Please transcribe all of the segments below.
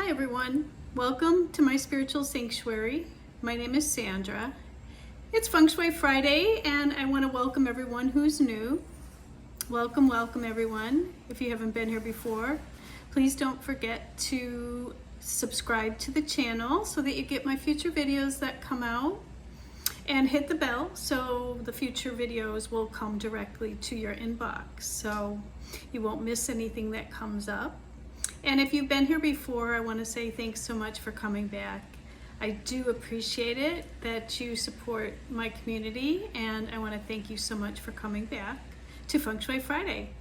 Hi everyone, welcome to my spiritual sanctuary. My name is Sandra. It's Feng Shui Friday and I want to welcome everyone who's new. Welcome everyone. If you haven't been here before, please don't forget to subscribe to the channel so that you get my future videos that come out, and hit the bell so the future videos will come directly to your inbox so you won't miss anything that comes up. And if you've been here before, I want to say thanks so much for coming back. I do appreciate it that you support my community, and I want to thank you so much for coming back to Feng Shui Friday.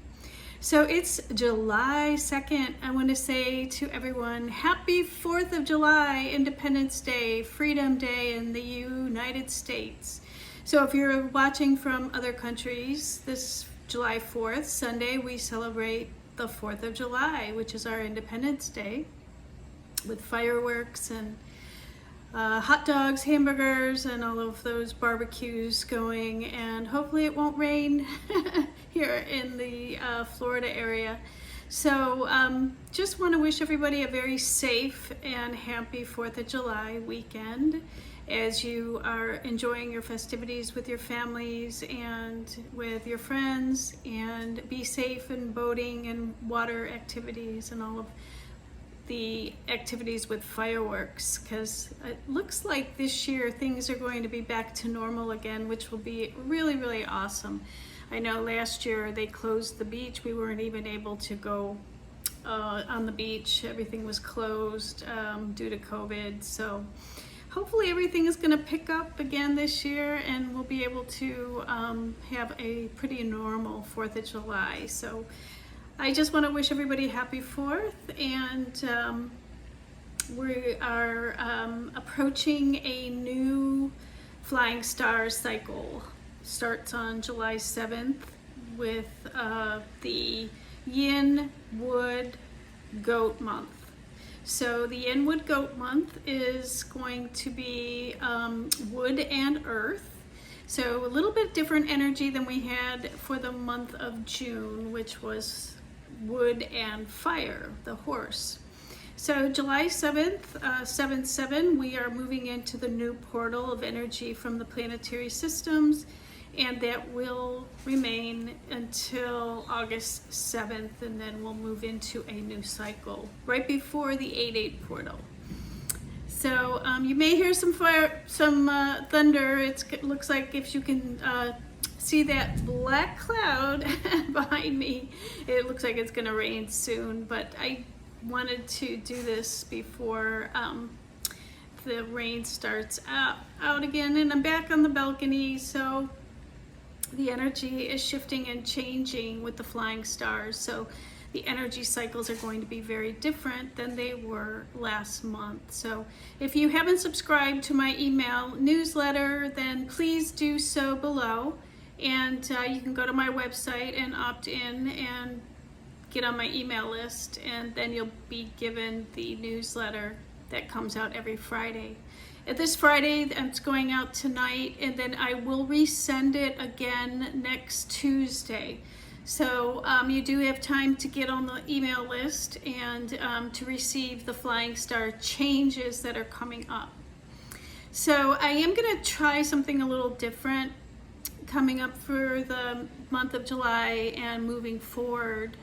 So it's July 2nd. I want to say to everyone, happy 4th of July, Independence Day, Freedom Day in the United States. So if you're watching from other countries, this July 4th, Sunday, we celebrate the 4th of July, which is our Independence Day, with fireworks and hot dogs, hamburgers, and all of those barbecues going, and hopefully it won't rain here in the Florida area. So just want to wish everybody a very safe and happy 4th of July weekend as you are enjoying your festivities with your families and with your friends, and be safe in boating and water activities and all of the activities with fireworks, because it looks like this year things are going to be back to normal again, which will be really awesome. I know last year they closed the beach. We weren't even able to go on the beach. Everything was closed due to COVID. So hopefully everything is going to pick up again this year, and we'll be able to have a pretty normal 4th of July. So I just want to wish everybody happy 4th, and we are approaching a new flying star cycle. Starts on July 7th with the Yin Wood Goat Month. So the Yin Wood Goat Month is going to be wood and earth. So a little bit different energy than we had for the month of June, which was wood and fire, the horse. So July 7th, 7/7, we are moving into the new portal of energy from the planetary systems, and that will remain until August 7th, and then we'll move into a new cycle right before the 8/8 portal. So you may hear some fire, some thunder. It looks like, if you can see that black cloud behind me, it looks like it's gonna rain soon, but I wanted to do this before the rain starts out again. And I'm back on the balcony, so the energy is shifting and changing with the flying stars. So the energy cycles are going to be very different than they were last month. So if you haven't subscribed to my email newsletter, then please do so below. And you can go to my website and opt in and get on my email list, and then you'll be given the newsletter that comes out every Friday. This Friday, it's going out tonight, and then I will resend it again next Tuesday. So you do have time to get on the email list and to receive the flying star changes that are coming up. So I am going to try something a little different coming up for the month of July and moving forward.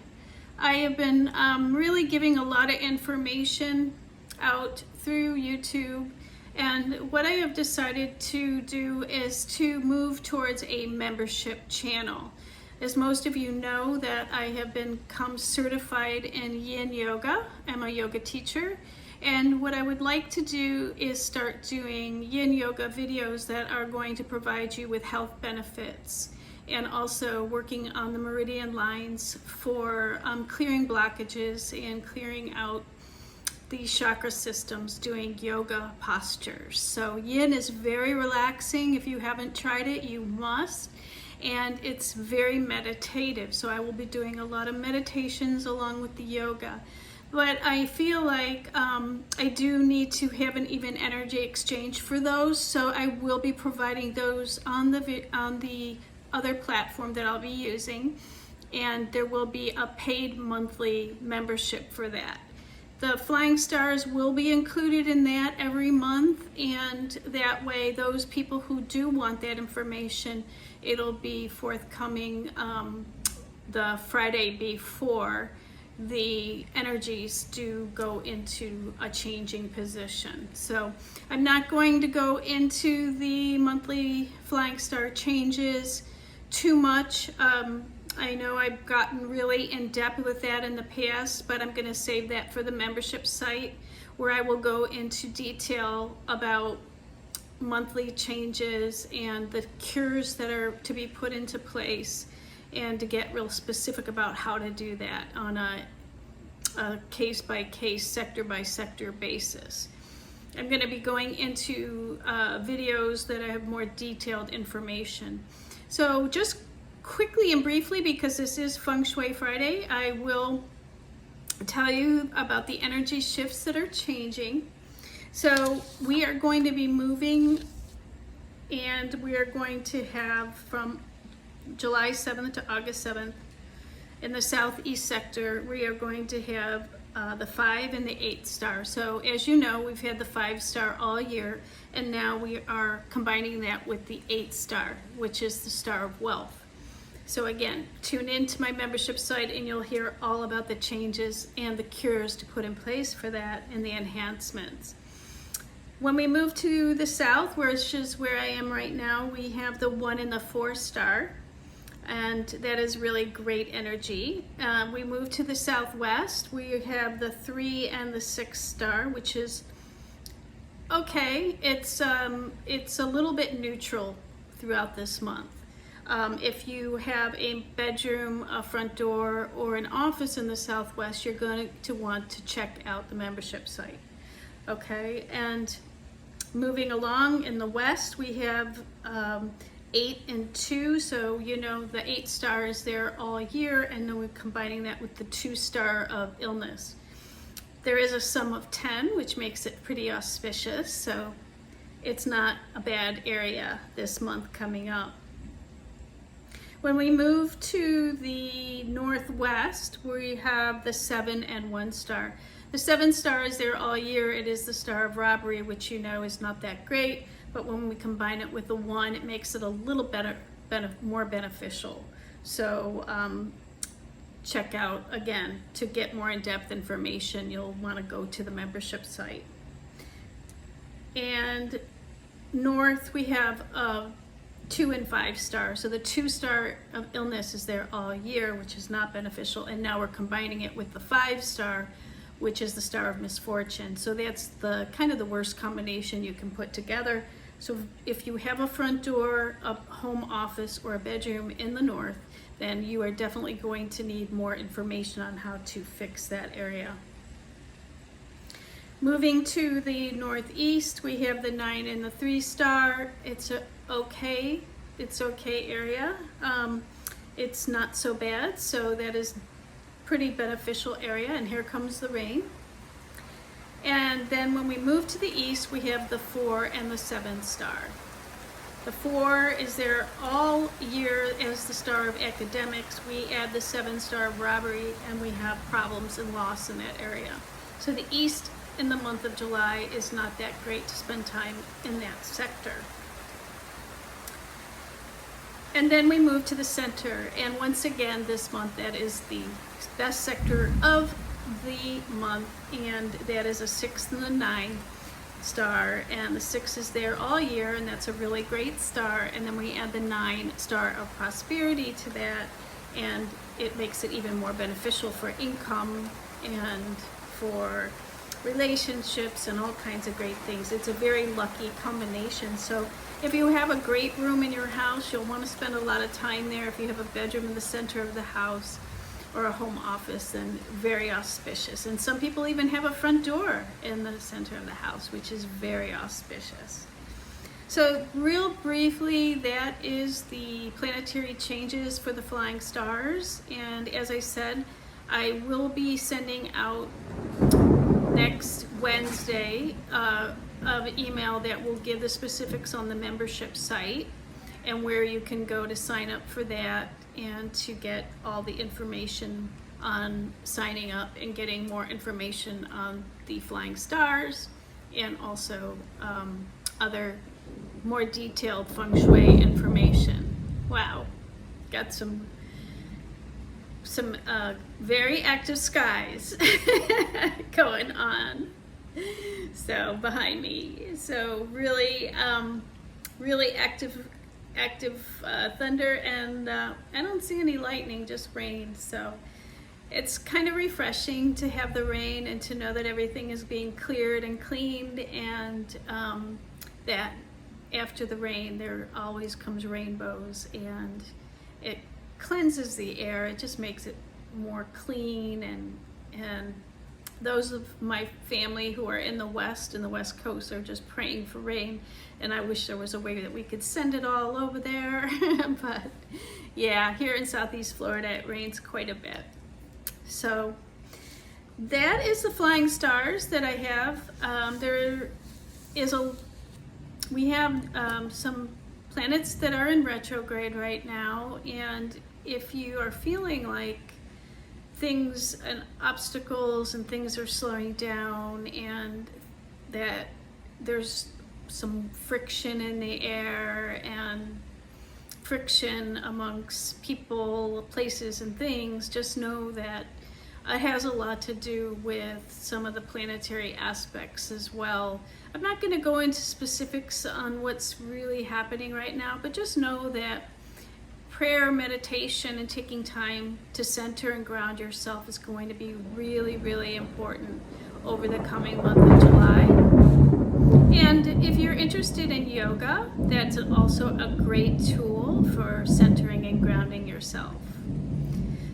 I have been really giving a lot of information out through YouTube, and what I have decided to do is to move towards a membership channel. As most of you know, that I have become certified in Yin Yoga. I'm a yoga teacher, and what I would like to do is start doing Yin Yoga videos that are going to provide you with health benefits, and also working on the meridian lines for clearing blockages and clearing out the chakra systems, doing yoga postures. So Yin is very relaxing. If you haven't tried it, you must. And it's very meditative. So I will be doing a lot of meditations along with the yoga. But I feel like I do need to have an even energy exchange for those. So I will be providing those on the other platform that I'll be using. And there will be a paid monthly membership for that. The flying stars will be included in that every month, and that way those people who do want that information, it'll be forthcoming the Friday before the energies do go into a changing position. So I'm not going to go into the monthly flying star changes too much. I know I've gotten really in depth with that in the past, but I'm going to save that for the membership site, where I will go into detail about monthly changes and the cures that are to be put into place, and to get real specific about how to do that on a case-by-case, sector-by-sector basis. I'm going to be going into videos that have more detailed information. So just quickly and briefly, because this is Feng Shui Friday, I will tell you about the energy shifts that are changing. So we are going to be moving, and we are going to have from July 7th to August 7th in the southeast sector, we are going to have the 5 and the 8 star. So as you know, we've had the 5 star all year, and now we are combining that with the 8 star, which is the star of wealth. So again, tune into my membership site and you'll hear all about the changes and the cures to put in place for that, and the enhancements. When we move to the south, which is where I am right now, we have the 1 and the 4 star, and that is really great energy. We move to the southwest, we have the 3 and the 6 star, which is okay. It's a little bit neutral throughout this month. If you have a bedroom, a front door, or an office in the southwest, you're going to want to check out the membership site. Okay, and moving along in the west, we have 8 and 2, so you know the 8 star is there all year, and then we're combining that with the 2 star of illness. There is a sum of 10, which makes it pretty auspicious, so it's not a bad area this month coming up. When we move to the northwest, we have the 7 and 1 star. The 7 star is there all year. It is the star of robbery, which you know is not that great, but when we combine it with the 1, it makes it a little better, more beneficial. So check out, again, to get more in-depth information, you'll want to go to the membership site. And north, we have 2 and 5 star. So the 2 star of illness is there all year, which is not beneficial, and now we're combining it with the 5 star, which is the star of misfortune. So that's the kind of the worst combination you can put together. So if you have a front door, a home office, or a bedroom in the north, then you are definitely going to need more information on how to fix that area. Moving to the northeast, we have the 9 and the 3 star. It's okay area. It's not so bad, so that is pretty beneficial area, and here comes the rain. And then when we move to the east, we have the 4 and the 7 star. The 4 is there all year as the star of academics. We add the 7 star of robbery, and we have problems and loss in that area. So the east in the month of July is not that great to spend time in that sector. And then we move to the center, and once again this month that is the best sector of the month, and that is a 6 and a 9 star, and the 6 is there all year, and that's a really great star. And then we add the 9 star of prosperity to that, and it makes it even more beneficial for income and for relationships and all kinds of great things. It's a very lucky combination. So if you have a great room in your house, you'll want to spend a lot of time there. If you have a bedroom in the center of the house or a home office, then very auspicious. And some people even have a front door in the center of the house, which is very auspicious. So real briefly, that is the planetary changes for the flying stars. And as I said, I will be sending out next Wednesday an email that will give the specifics on the membership site and where you can go to sign up for that and to get all the information on signing up and getting more information on the flying stars, and also other more detailed feng shui information. Wow, got some very active skies going on so behind me. So really really active thunder, and I don't see any lightning, just rain. So it's kind of refreshing to have the rain and to know that everything is being cleared and cleaned, and that after the rain there always comes rainbows, and it cleanses the air. It just makes it more clean, and those of my family who are in the West Coast are just praying for rain, and I wish there was a way that we could send it all over there. But yeah, here in Southeast Florida it rains quite a bit. So that is the flying stars that I have. We have some planets that are in retrograde right now, and if you are feeling like things and obstacles and things are slowing down, and that there's some friction in the air and friction amongst people, places, and things, just know that it has a lot to do with some of the planetary aspects as well. I'm not going to go into specifics on what's really happening right now, but just know that prayer, meditation, and taking time to center and ground yourself is going to be really, really important over the coming month of July. And if you're interested in yoga, that's also a great tool for centering and grounding yourself.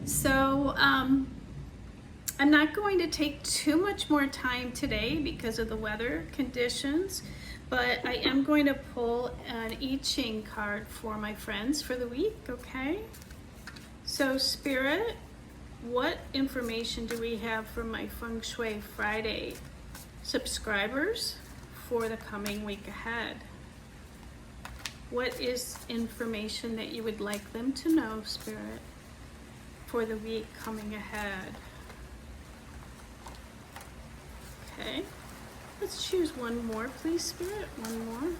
So I'm not going to take too much more time today because of the weather conditions, but I am going to pull an Ching card for my friends for the week, okay? So Spirit, what information do we have from my Feng Shui Friday subscribers for the coming week ahead? What is information that you would like them to know, Spirit, for the week coming ahead? Okay, let's choose one more, please, Spirit. One more.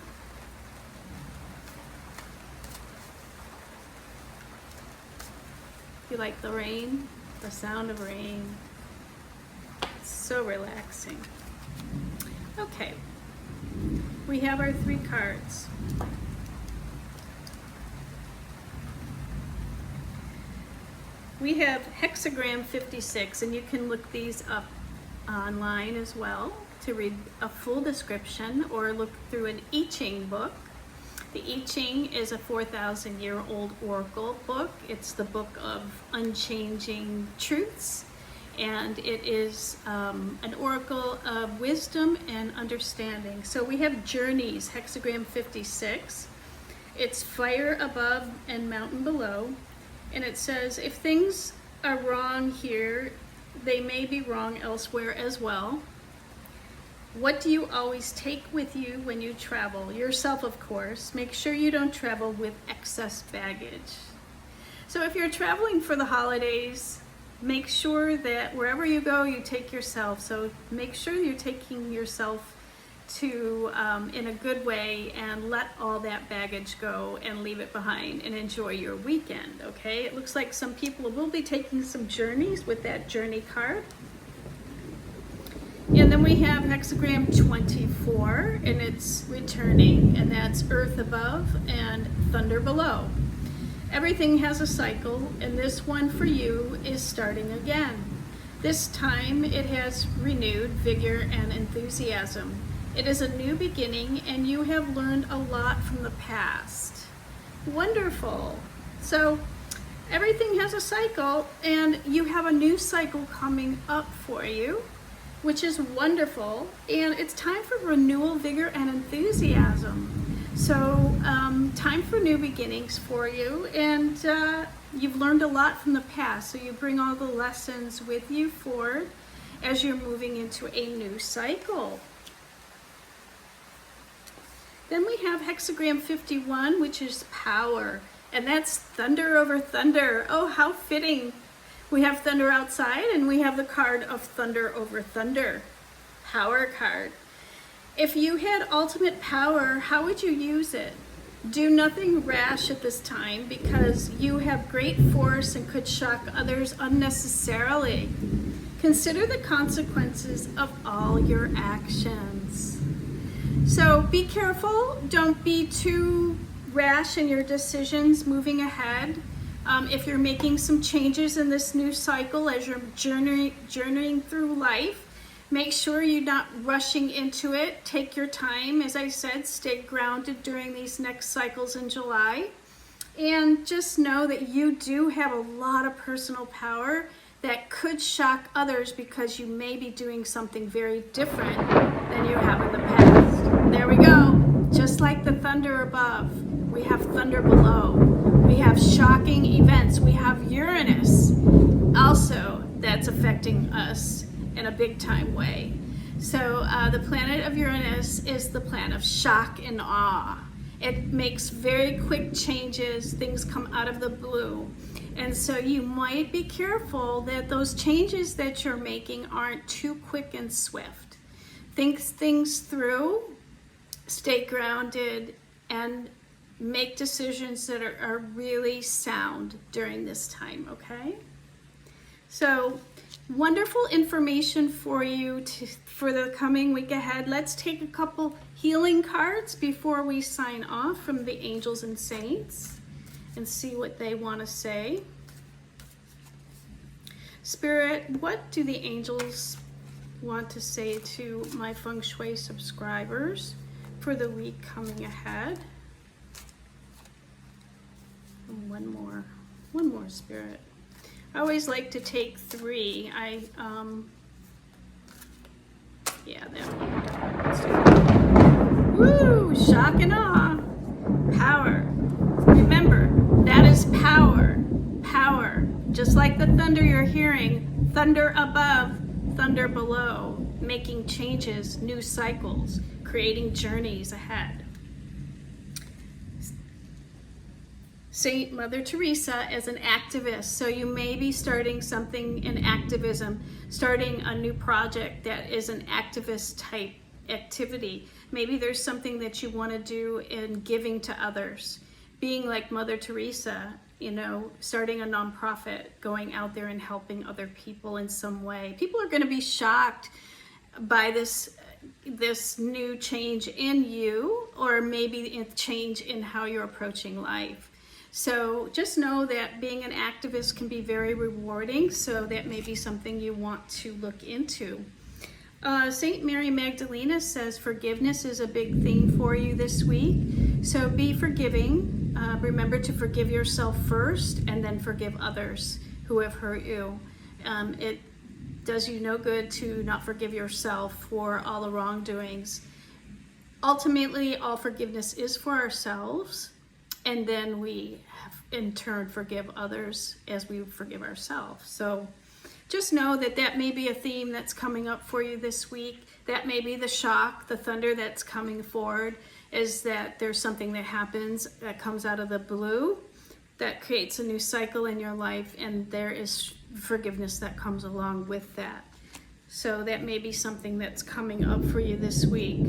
You like the rain? The sound of rain. It's so relaxing. Okay, we have our 3 cards. We have hexagram 56, and you can look these up online as well to read a full description or look through an I Ching book. The I Ching is a 4,000-year-old oracle book. It's the book of unchanging truths, and it is an oracle of wisdom and understanding. So we have journeys, hexagram 56. It's fire above and mountain below, and it says if things are wrong here, they may be wrong elsewhere as well. What do you always take with you when you travel? Yourself, of course. Make sure you don't travel with excess baggage. So if you're traveling for the holidays, make sure that wherever you go, you take yourself. So make sure you're taking yourself to in a good way, and let all that baggage go and leave it behind and enjoy your weekend, okay? It looks like some people will be taking some journeys with that journey card. And then we have hexagram 24, and it's returning, and that's earth above and thunder below. Everything has a cycle, and this one for you is starting again. This time it has renewed vigor and enthusiasm. It is a new beginning, and you have learned a lot from the past. Wonderful. So everything has a cycle, and you have a new cycle coming up for you, which is wonderful. And it's time for renewal, vigor, and enthusiasm. So time for new beginnings for you, and you've learned a lot from the past, so you bring all the lessons with you forward as you're moving into a new cycle. Then we have hexagram 51, which is power, and that's thunder over thunder. Oh, how fitting We have thunder outside, and we have the card of thunder over thunder, power card. If you had ultimate power, how would you use it? Do nothing rash at this time because you have great force and could shock others unnecessarily. Consider the consequences of all your actions. So be careful. Don't be too rash in your decisions moving ahead. If you're making some changes in this new cycle as you're journeying through life, make sure you're not rushing into it. Take your time. As I said, stay grounded during these next cycles in July. And just know that you do have a lot of personal power that could shock others because you may be doing something very different than you have in the past. There we go. Just like the thunder above, we have thunder below. We have shocking events. We have Uranus also that's affecting us in a big time way. So the planet of Uranus is the planet of shock and awe. It makes very quick changes. Things come out of the blue. And so you might be careful that those changes that you're making aren't too quick and swift. Think things through, stay grounded, and make decisions that are really sound during this time, okay? So wonderful information for you for the coming week ahead. Let's take a couple healing cards before we sign off from the angels and saints and see what they want to say. Spirit, what do the angels want to say to my Feng Shui subscribers for the week coming ahead? And one more, Spirit. I always like to take 3. Yeah, there we go. Let's do that. Woo! Shock and awe. Power. Remember, that is power. Power. Just like the thunder you're hearing, thunder above, thunder below, making changes, new cycles, creating journeys ahead. Saint Mother Teresa as an activist. So you may be starting something in activism, starting a new project that is an activist type activity. Maybe there's something that you want to do in giving to others. Being like Mother Teresa, you know, starting a nonprofit, going out there and helping other people in some way. People are going to be shocked by this new change in you, or maybe a change in how you're approaching life. So just know that being an activist can be very rewarding, so that may be something you want to look into. Saint Mary Magdalena says forgiveness is a big theme for you this week. So be forgiving. Remember to forgive yourself first and then forgive others who have hurt you. It does you no good to not forgive yourself for all the wrongdoings. Ultimately, all forgiveness is for ourselves. And then we have, in turn, forgive others as we forgive ourselves. So just know that that may be a theme that's coming up for you this week. That may be the shock, the thunder that's coming forward, is that there's something that happens that comes out of the blue that creates a new cycle in your life, and there is forgiveness that comes along with that. So that may be something that's coming up for you this week.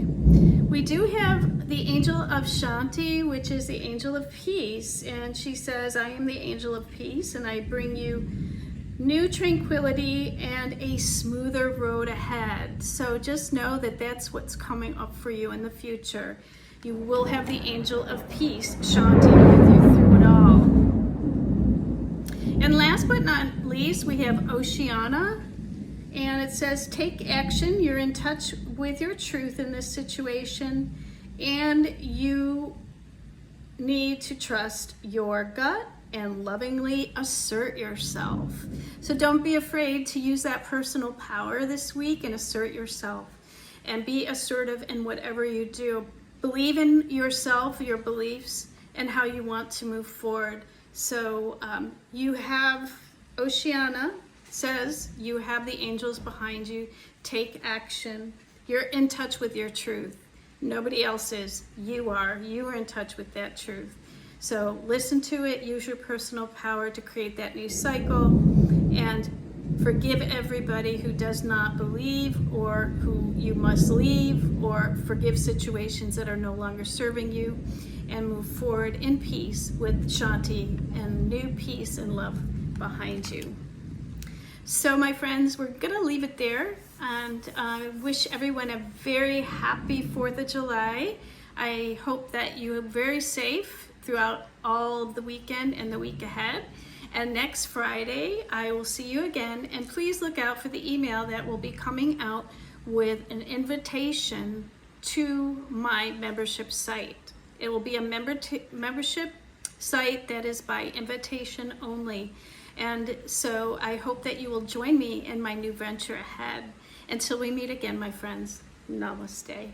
We do have the angel of Shanti, which is the angel of peace, and she says, I am the angel of peace, and I bring you new tranquility and a smoother road ahead. So just know that that's what's coming up for you in the future. You will have the angel of peace, Shanti, with you through it all. And last but not least, we have Oceana. And it says, take action. You're in touch with your truth in this situation, and you need to trust your gut and lovingly assert yourself. So don't be afraid to use that personal power this week and assert yourself, and be assertive in whatever you do. Believe in yourself, your beliefs, and how you want to move forward. So you have Oceana says you have the angels behind you. Take action. You're in touch with your truth. Nobody else is. You are in touch with that truth. So listen to it. Use your personal power to create that new cycle, and forgive everybody who does not believe or who you must leave, or forgive situations that are no longer serving you, and move forward in peace with Shanti and new peace and love behind you. So my friends, we're gonna leave it there, and I wish everyone a very happy 4th of July. I hope that you are very safe throughout all of the weekend and the week ahead. And next Friday, I will see you again. And please look out for the email that will be coming out with an invitation to my membership site. It will be a membership site that is by invitation only. And so I hope that you will join me in my new venture ahead. Until we meet again, my friends, namaste.